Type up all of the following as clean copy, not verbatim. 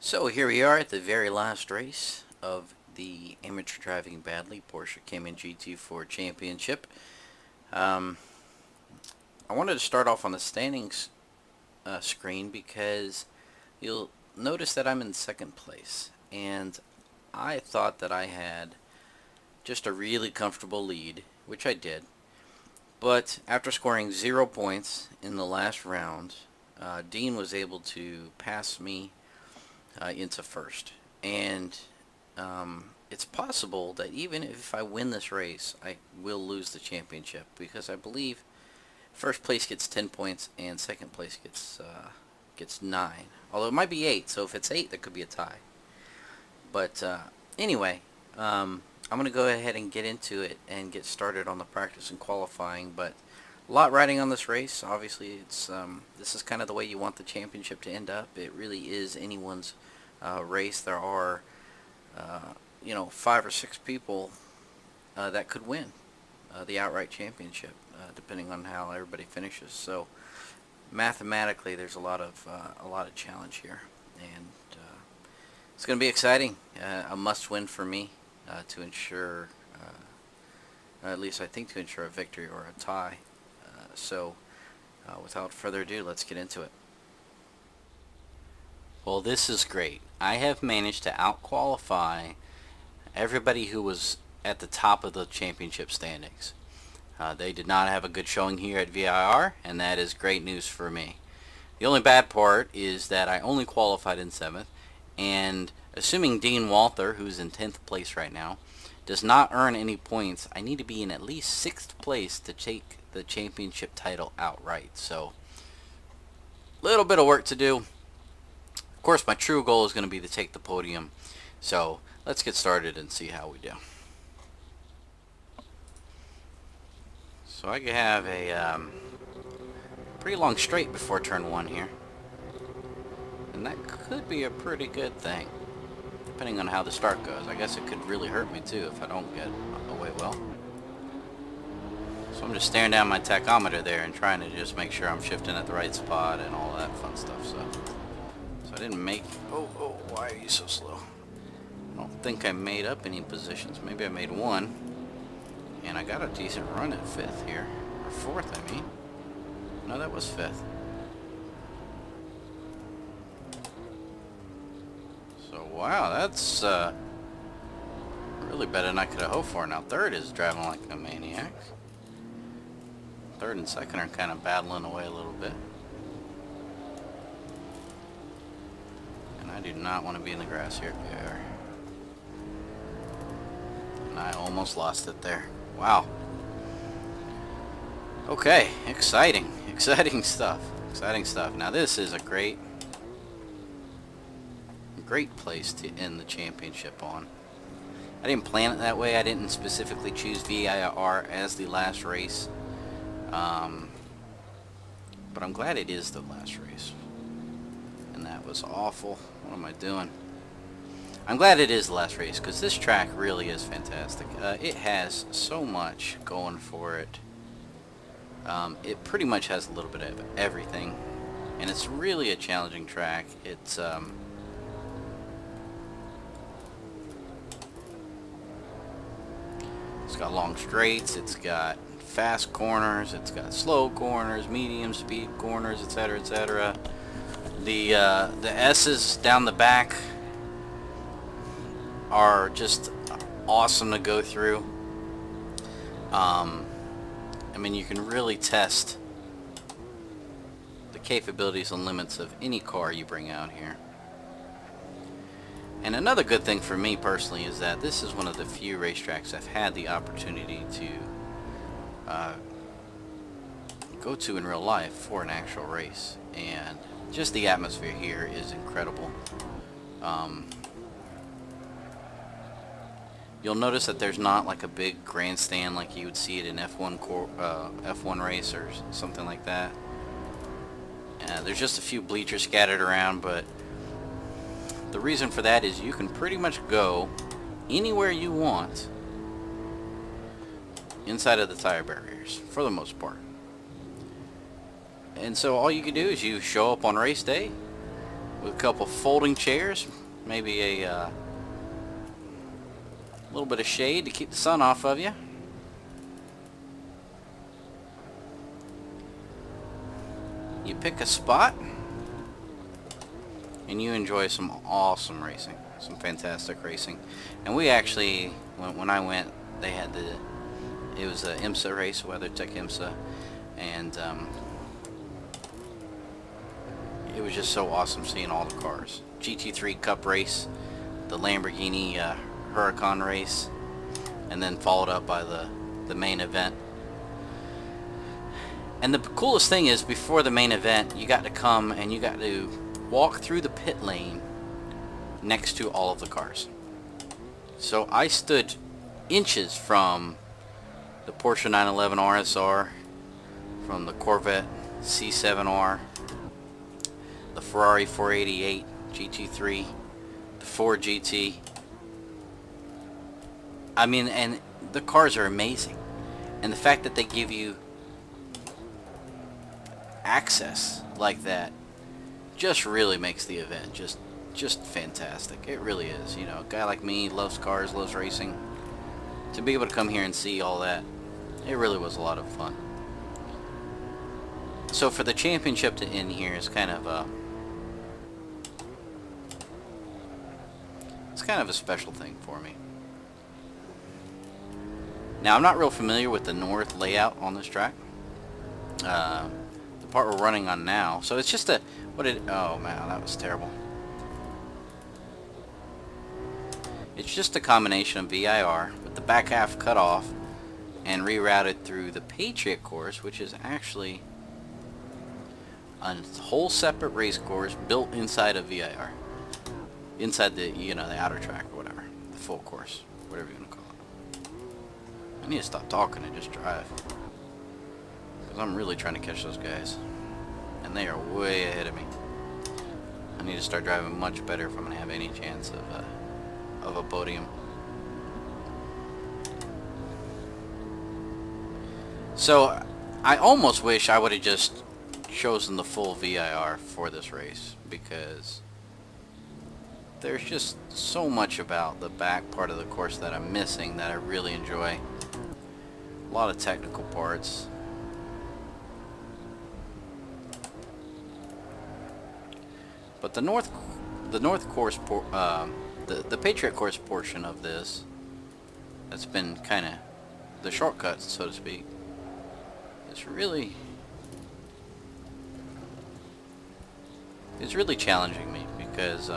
So here we are at the very last race of the Amateur Driving Badly Porsche Cayman GT4 Championship. I wanted to start off on the standings screen because you'll notice that I'm in second place, and I thought that I had just a really comfortable lead, which I did. But after scoring 0 points in the last round, Dean was able to pass me into first, and it's possible that even if I win this race, I will lose the championship, because I believe first place gets 10 points and second place gets 9. Although it might be 8, so if it's 8, there could be a tie. But anyway, I'm going to go ahead and get into it and get started on the practice and qualifying. But a lot riding on this race. Obviously, it's this is kind of the way you want the championship to end up. It really is anyone's race. There are 5 or 6 people that could win the outright championship, depending on how everybody finishes. So mathematically, there's a lot of challenge here, and it's going to be exciting. A must-win for me to ensure, at least I think, to ensure a victory or a tie. So without further ado, let's get into it. Well, this is great. I have managed to out-qualify everybody who was at the top of the championship standings. They did not have a good showing here at VIR, and that is great news for me. The only bad part is that I only qualified in 7th, and assuming Dean Walther, who's in 10th place right now, does not earn any points, I need to be in at least 6th place to take the championship title outright. So, a little bit of work to do. Of course, my true goal is going to be to take the podium. So, let's get started and see how we do. So I have a pretty long straight before turn 1 here, and that could be a pretty good thing, depending on how the start goes. I guess it could really hurt me too if I don't get away well. So I'm just staring down my tachometer there and trying to just make sure I'm shifting at the right spot and all that fun stuff. So I didn't make... Oh, why are you so slow? I don't think I made up any positions. Maybe I made 1. And I got a decent run at 5th here. Or 4th, I mean. No, that was 5th. So, wow, that's really better than I could have hoped for. Now, 3rd is driving like a maniac. 3rd and 2nd are kind of battling away a little bit. And I do not want to be in the grass here at VIR. And I almost lost it there. Wow. Okay, exciting stuff. Exciting stuff. Now this is a great place to end the championship on. I didn't plan it that way. I didn't specifically choose VIR as the last race. But I'm glad it is the last race. And that was awful. What am I doing? I'm glad it is the last race, because this track really is fantastic. It has so much going for it. It pretty much has a little bit of everything, and it's really a challenging track. It's got long straights, it's got fast corners, it's got slow corners, medium speed corners, etc., etc. The S's down the back are just awesome to go through. I mean, you can really test the capabilities and limits of any car you bring out here. And another good thing for me personally is that this is one of the few racetracks I've had the opportunity to go to in real life for an actual race, and just the atmosphere here is incredible. You'll notice that there's not like a big grandstand like you would see it in F1 race or something like that. There's just a few bleachers scattered around, but the reason for that is you can pretty much go anywhere you want inside of the tire barriers, for the most part. And so all you can do is you show up on race day with a couple folding chairs, maybe a little bit of shade to keep the sun off of you. You pick a spot and you enjoy some awesome racing, some fantastic racing. And we actually, when I went, they had it was a IMSA race, WeatherTech IMSA, and it was just so awesome seeing all the cars. GT3 Cup race, the Lamborghini Huracan race, and then followed up by the main event. And the coolest thing is, before the main event, you got to come and you got to walk through the pit lane next to all of the cars. So I stood inches from the Porsche 911 RSR, from the Corvette C7R, the Ferrari 488 GT3, the Ford GT. I mean, and the cars are amazing. And the fact that they give you access like that just really makes the event just fantastic. It really is. You know, a guy like me loves cars, loves racing. To be able to come here and see all that, it really was a lot of fun. So for the championship to end here is kind of it's kind of a special thing for me. Now, I'm not real familiar with the north layout on this track. The part we're running on now. So it's just oh man, that was terrible. It's just a combination of VIR with the back half cut off and rerouted through the Patriot course, which is actually a whole separate race course built inside of VIR. Inside the, you know, the outer track or whatever. The full course, whatever you want to call it. I need to stop talking and just drive. Because I'm really trying to catch those guys. And they are way ahead of me. I need to start driving much better if I'm going to have any chance of a podium. So I almost wish I would have just chosen the full VIR for this race, because there's just so much about the back part of the course that I'm missing that I really enjoy. A lot of technical parts. But the north course, the Patriot course portion of this, that's been kind of the shortcut, so to speak. It's really challenging me because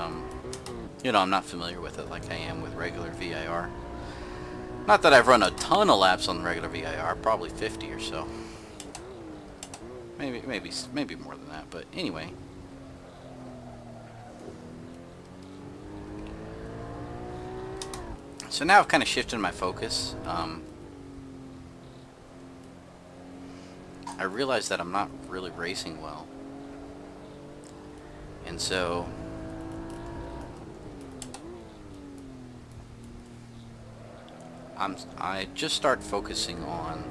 you know, I'm not familiar with it like I am with regular VIR. Not that I've run a ton of laps on regular VIR, probably 50 or so. Maybe more than that, but anyway. So now I've kind of shifted my focus. I realize that I'm not really racing well. And so I just start focusing on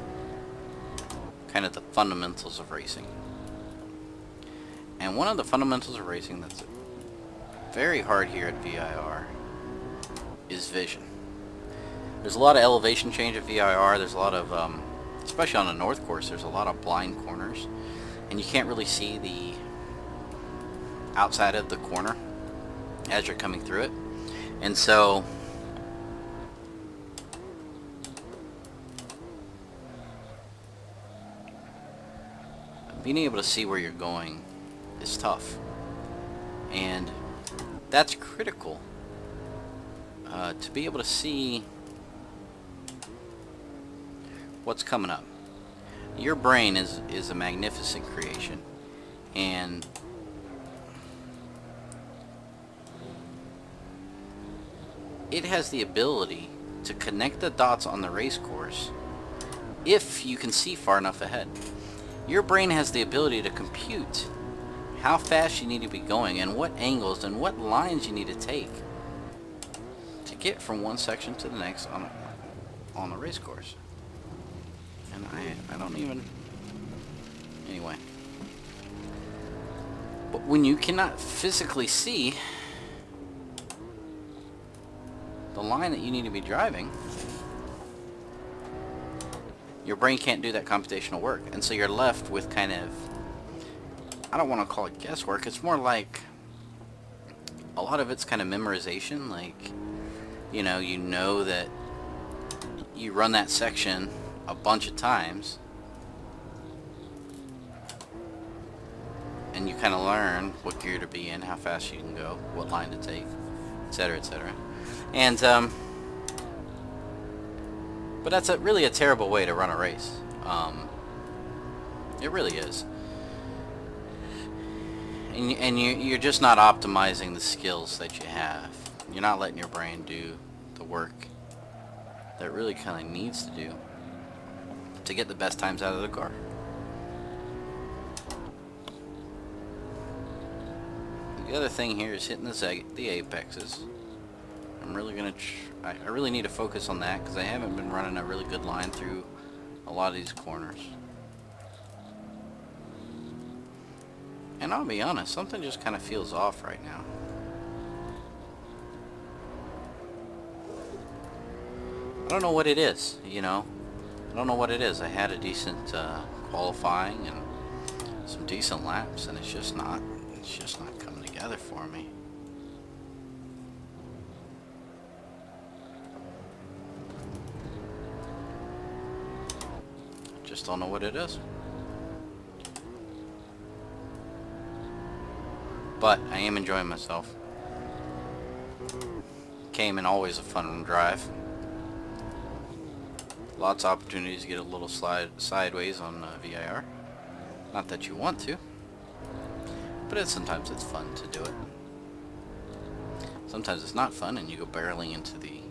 kind of the fundamentals of racing. And one of the fundamentals of racing that's very hard here at VIR is vision. There's a lot of elevation change at VIR. There's a lot of, especially on the north course, there's a lot of blind corners. And you can't really see the outside of the corner as you're coming through it. And so being able to see where you're going is tough. And that's critical to be able to see what's coming up. Your brain is a magnificent creation, and it has the ability to connect the dots on the race course if you can see far enough ahead. Your brain has the ability to compute how fast you need to be going and what angles and what lines you need to take to get from one section to the next on the race course. And I don't even... Anyway. But when you cannot physically see the line that you need to be driving, your brain can't do that computational work, and so you're left with kind of, I don't want to call it guesswork, it's more like a lot of it's kind of memorization. Like, you know that you run that section a bunch of times and you kind of learn what gear to be in, how fast you can go, what line to take, etc., etc. And but that's really a terrible way to run a race. It really is. And you're just not optimizing the skills that you have. You're not letting your brain do the work that it really kind of needs to do to get the best times out of the car. The other thing here is hitting the apexes. I'm really gonna I really need to focus on that because I haven't been running a really good line through a lot of these corners. And I'll be honest, something just kind of feels off right now. I don't know what it is, I don't know what it is. I had a decent qualifying and some decent laps, and it's just not coming together for me. I just don't know what it is. But I am enjoying myself. Cayman, always a fun drive. Lots of opportunities to get a little sideways on VIR. Not that you want to, but sometimes it's fun to do it. Sometimes it's not fun and you go barreling into the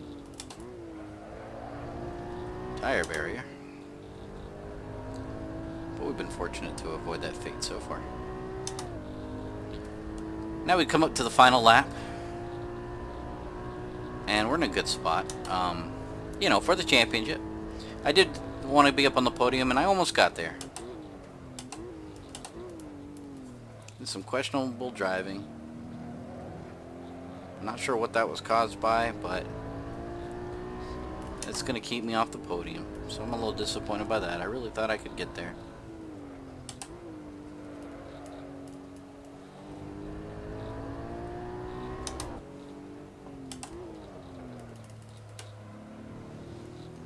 tire barrier. But we've been fortunate to avoid that fate so far. Now we come up to the final lap, and we're in a good spot, for the championship. I did want to be up on the podium, and I almost got there. There's some questionable driving. I'm not sure what that was caused by, but it's going to keep me off the podium, so I'm a little disappointed by that. I really thought I could get there.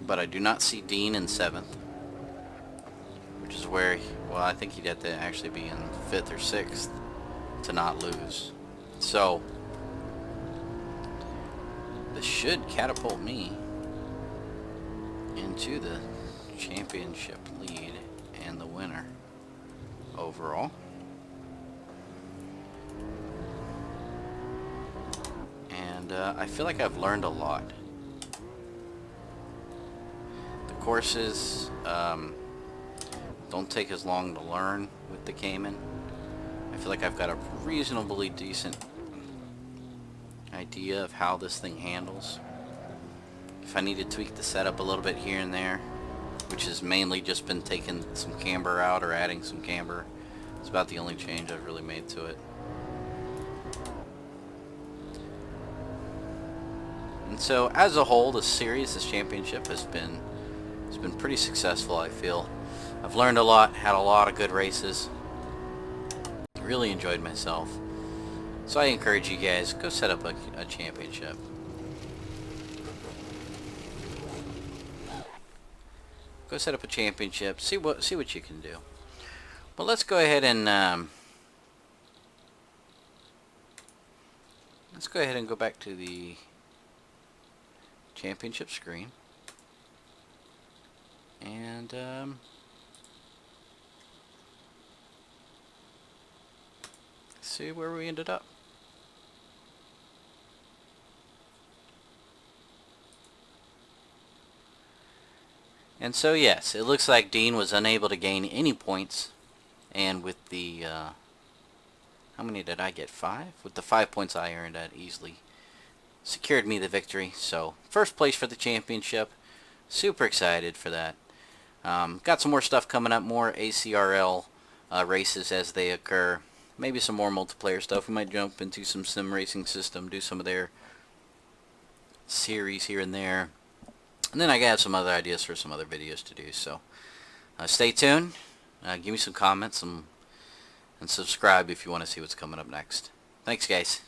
But I do not see Dean in 7th, which is where, well, I think he'd have to actually be in 5th or 6th to not lose. So this should catapult me into the championship lead and the winner overall. And I feel like I've learned a lot. Courses don't take as long to learn with the Cayman. I feel like I've got a reasonably decent idea of how this thing handles. If I need to tweak the setup a little bit here and there, which has mainly just been taking some camber out or adding some camber, it's about the only change I've really made to it. And so as a whole, this championship has been pretty successful, I feel. I've learned a lot, had a lot of good races, really enjoyed myself. So I encourage you guys, go set up a championship. Go set up a championship, see what you can do. Well, let's go ahead and go back to the championship screen. And see where we ended up. And so yes, it looks like Dean was unable to gain any points, and with the how many did I get? 5? With the 5 points I earned, that easily secured me the victory. So first place for the championship. Super excited for that. Got some more stuff coming up, more ACRL races as they occur. maybe some more multiplayer stuff. We might jump into some sim racing system, do some of their series here and there. And then I got some other ideas for some other videos to do. So stay tuned. Give me some comments and subscribe if you want to see what's coming up next. Thanks, guys.